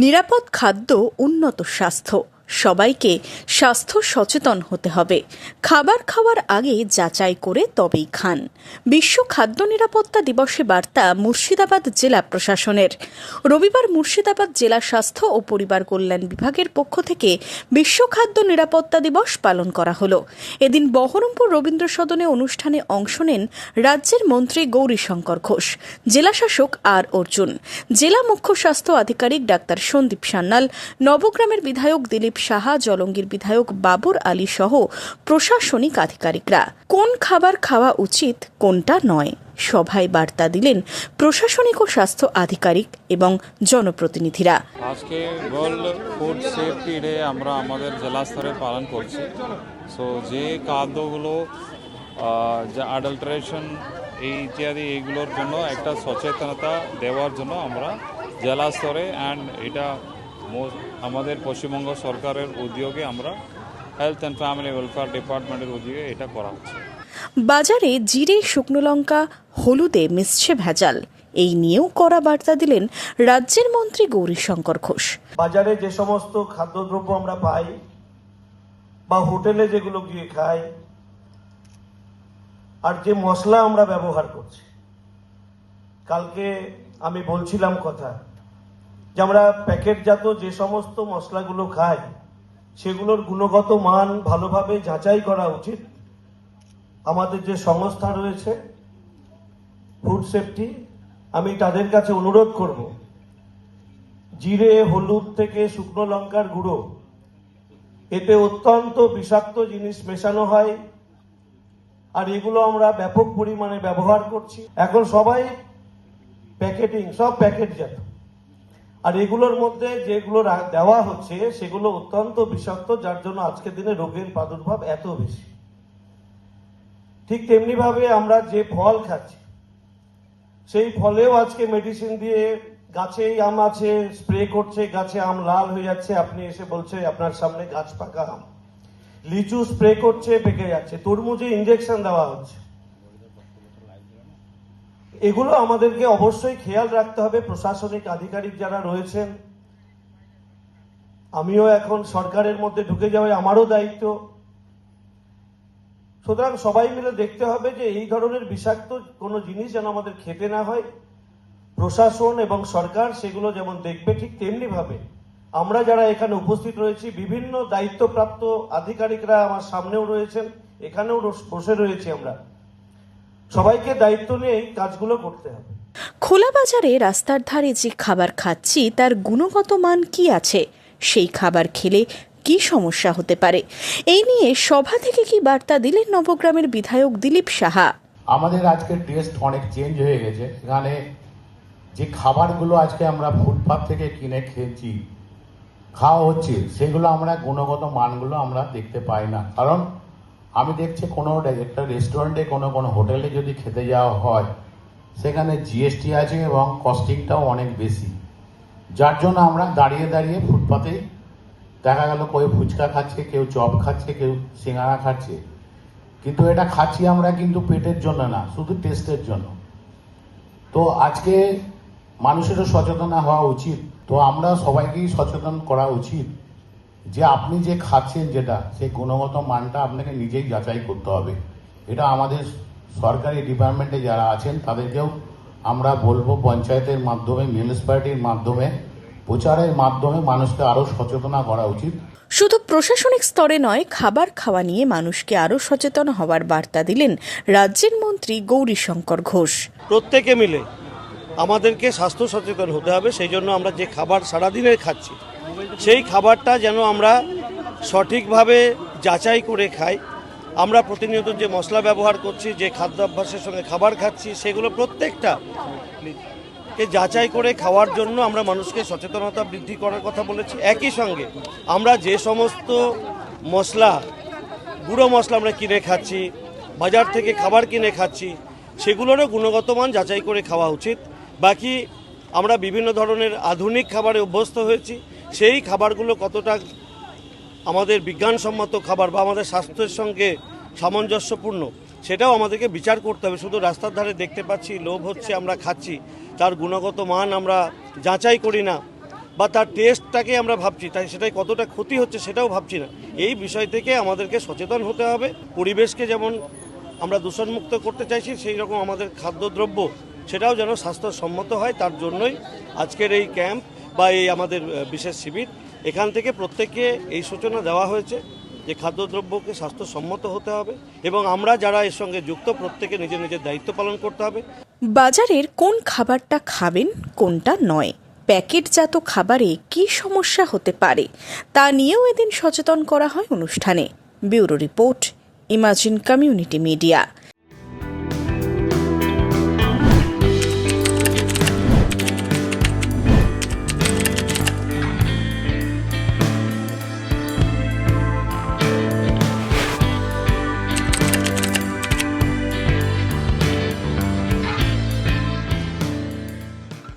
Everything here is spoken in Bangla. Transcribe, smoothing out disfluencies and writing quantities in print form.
নিরাপদ খাদ্য, উন্নত স্বাস্থ্য। সবাইকে স্বাস্থ্য সচেতন হতে হবে। খাবার খাওয়ার আগে যাচাই করে তবেই খান। বিশ্ব খাদ্য নিরাপত্তা দিবসে বার্তা মুর্শিদাবাদ জেলা প্রশাসনের। রবিবার মুর্শিদাবাদ জেলা স্বাস্থ্য ও পরিবার কল্যাণ বিভাগের পক্ষ থেকে বিশ্ব খাদ্য নিরাপত্তা দিবস পালন করা হলো। এদিন বহরমপুর রবীন্দ্র সদনে অনুষ্ঠানে অংশ নেন রাজ্যের মন্ত্রী গৌরীশঙ্কর ঘোষ, জেলাশাসক আর অর্জুন, জেলা মুখ্য স্বাস্থ্য আধিকারিক ডাক্তার সন্দীপ সান্যাল, নবগ্রামের বিধায়ক দিলীপ সাহা, জলঙ্গির বিধায়ক বাবর আলী সহ প্রশাসনিক আধিকারিকরা। কোন খাবার খাওয়া উচিত, কোনটা নয়, সভায় বার্তা দিলেন প্রশাসনিক ও স্বাস্থ্য আধিকারিক এবং জনপ্রতিনিধিরা। আজকে ওয়ার্ল্ড ফুড সেফটি ডে আমরা আমাদের জেলা স্তরে পালন করছি। সো যে খাদ্যগুলো যে অ্যাডাল্টারেশন ইত্যাদি এইগুলোর জন্য একটা সচেতনতা দেওয়ার জন্য আমরা জেলা স্তরে অ্যান্ড এটা আমাদের পশ্চিমবঙ্গ সরকারের উদ্যোগে আমরা হেলথ অ্যান্ড ফ্যামিলি ওয়েলফেয়ার ডিপার্টমেন্টের উদ্যোগে এটা করা হচ্ছে। বাজারে জিরে, শুকনো লঙ্কা, হলুদে মিশছে ভেজাল, এই নিয়েও কড়া বার্তা দিলেন রাজ্যের মন্ত্রী গৌরীশঙ্কর ঘোষ। বাজারে যে সমস্ত খাদ্যদ্রব্য আমরা পাই বা হোটেলে যেগুলো গিয়ে খাই আর যে মশলা আমরা ব্যবহার করছি, কালকে আমি বলছিলাম কথা যে আমরা প্যাকেটজাত যে সমস্ত মশলাগুলো খাই সেগুলোর গুণগত মান ভালোভাবে যাচাই করা উচিত। আমাদের যে সংস্থা রয়েছে ফুড সেফটি, আমি তাদের কাছে অনুরোধ করব, জিরে, হলুদ থেকে শুকনো লঙ্কার গুঁড়ো, এতে অত্যন্ত বিষাক্ত জিনিস মেশানো হয় আর এগুলো আমরা ব্যাপক পরিমাণে ব্যবহার করছি। এখন সবাই প্যাকেটিং, সব প্যাকেটজাত, আর এগুলোর মধ্যে যেগুলো দেওয়া হচ্ছে সেগুলো অত্যন্ত বিষাক্ত, যার জন্য আজকের দিনে রোগের প্রাদুর্ভাব এত বেশি। ঠিক তেমনি ভাবে আমরা যে ফল খাচ্ছি সেই ফলেও আজকে মেডিসিন দিয়ে, গাছেই আম আছে, স্প্রে করছে, গাছে আম লাল হয়ে যাচ্ছে, আপনি এসে বলছে আপনার সামনে গাছ পাকা আম। লিচু স্প্রে করছে, পেকে যাচ্ছে। তরমুজে ইঞ্জেকশন দেওয়া হচ্ছে। এগুলো আমাদেরকে অবশ্যই খেয়াল রাখতে হবে। প্রশাসনিক আধিকারিক যারা রয়েছেন, আমিও এখন সরকারের মধ্যে ঢুকে যাওয়া আমারও দায়িত্ব। সুতরাং সবাই মিলে দেখতে হবে যে এই ধরনের বিষাক্ত কোনো জিনিস যেন আমাদের খেতে না হয়। প্রশাসন এবং সরকার সেগুলো যেমন দেখবে, ঠিক তেমনি ভাবে আমরা যারা এখানে উপস্থিত রয়েছি, বিভিন্ন দায়িত্বপ্রাপ্ত আধিকারিকরা আমার সামনেও রয়েছেন, এখানেও বসে রয়েছি, আমরা সবাইকে দায়িত্ব নিয়ে এই কাজগুলো করতে হবে। খোলা বাজারে রাস্তার ধারে যে খাবার খাচ্ছি তার গুণগত মান কি আছে, সেই খাবার খেলে কি সমস্যা হতে পারে, এই নিয়ে সভা থেকে কি বার্তা দিলেন নবগ্রামের বিধায়ক দিলীপ সাহা। আমাদের আজকের টেস্ট অনেক চেঞ্জ হয়ে গেছে। এখানে যে খাবারগুলো আজকে আমরা ফুটপাথ থেকে কিনে খেয়েছি, খাওয়া হচ্ছে, সেগুলো আমরা গুণগত মানগুলো আমরা দেখতে পাই না। কারণ আমি দেখছি কোনো একটা রেস্টুরেন্টে, কোনো হোটেলে যদি খেতে যাওয়া হয়, সেখানে জিএসটি আছে এবং কস্টিংটাও অনেক বেশি, যার জন্য আমরা দাঁড়িয়ে দাঁড়িয়ে ফুটপাথে দেখা গেল কেউ ফুচকা খাচ্ছে, কেউ চপ খাচ্ছে, কেউ সিঙ্গারা খাচ্ছে, কিন্তু এটা খাচ্ছি আমরা কিন্তু পেটের জন্য না, শুধু টেস্টের জন্য। তো আজকে মানুষেরও সচেতন হওয়া উচিত। তো আমরা সবাইকেই সচেতন করা উচিত যে আপনি যে খাচ্ছেন যেটা, সেই গুণগত মানটা আপনাকে নিজেই যাচাই করতে হবে। এটা আমাদের সরকারি ডিপার্টমেন্টে যারা আছেন তাদেরকেও আমরা বলবো, পঞ্চায়েতের মাধ্যমে, মিউনিসিপ্যালিটির মাধ্যমে, প্রচারের মাধ্যমে মানুষকে আরো সচেতন করা উচিত। শুধু প্রশাসনিক স্তরে নয়, খাবার খাওয়া নিয়ে মানুষকে আরো সচেতন হওয়ার বার্তা দিলেন রাজ্যের মন্ত্রী গৌরীশঙ্কর ঘোষ। প্রত্যেকে মিলে আমাদেরকে স্বাস্থ্য সচেতন হতে হবে। সেই জন্য আমরা যে খাবার সারাদিনের খাচ্ছি সেই খাবারটা যেন আমরা সঠিকভাবে যাচাই করে খাই। আমরা প্রতিনিয়ত যে মশলা ব্যবহার করছি, যে খাদ্যাভ্যাসের সঙ্গে খাবার খাচ্ছি, সেগুলো প্রত্যেকটা যাচাই করে খাওয়ার জন্য আমরা মানুষকে সচেতনতা বৃদ্ধি করার কথা বলেছি। একই সঙ্গে আমরা যে সমস্ত মশলা, গুঁড়ো মশলা আমরা কিনে খাচ্ছি, বাজার থেকে খাবার কিনে খাচ্ছি, সেগুলোরও গুণগত মান যাচাই করে খাওয়া উচিত। বাকি আমরা বিভিন্ন ধরনের আধুনিক খাবারে অভ্যস্ত হয়েছি, সেই খাবারগুলো কতটা আমাদের বিজ্ঞানসম্মত খাবার বা আমাদের স্বাস্থ্যের সঙ্গে সামঞ্জস্যপূর্ণ, সেটাও আমাদেরকে বিচার করতে হবে। শুধু রাস্তার ধারে দেখতে পাচ্ছি, লোভ হচ্ছে, আমরা খাচ্ছি, তার গুণগত মান আমরা যাচাই করি না, বা তার টেস্টটাকে আমরা ভাবছি, তাই সেটাই কতটা ক্ষতি হচ্ছে সেটাও ভাবছি না। এই বিষয় থেকে আমাদেরকে সচেতন হতে হবে। পরিবেশকে যেমন আমরা দূষণমুক্ত করতে চাইছি, সেই রকম আমাদের খাদ্যদ্রব্য সেটাও যেন স্বাস্থ্যসম্মত হয়। তার জন্যই আজকের এই ক্যাম্প বা এই আমাদের বিশেষ শিবির। এখান থেকে প্রত্যেককে এই সূচনা দেওয়া হয়েছে যে খাদ্যদ্রব্যকে স্বাস্থ্যসম্মত হতে হবে এবং আমরা যারা এর সঙ্গে যুক্ত প্রত্যেকে নিজের নিজের দায়িত্ব পালন করতে হবে। বাজারের কোন খাবারটা খাবেন কোনটা নয়, প্যাকেটজাত খাবারে কী সমস্যা হতে পারে তা নিয়েও এদিন সচেতন করা হয় অনুষ্ঠানে। Bureau report, imagine community media.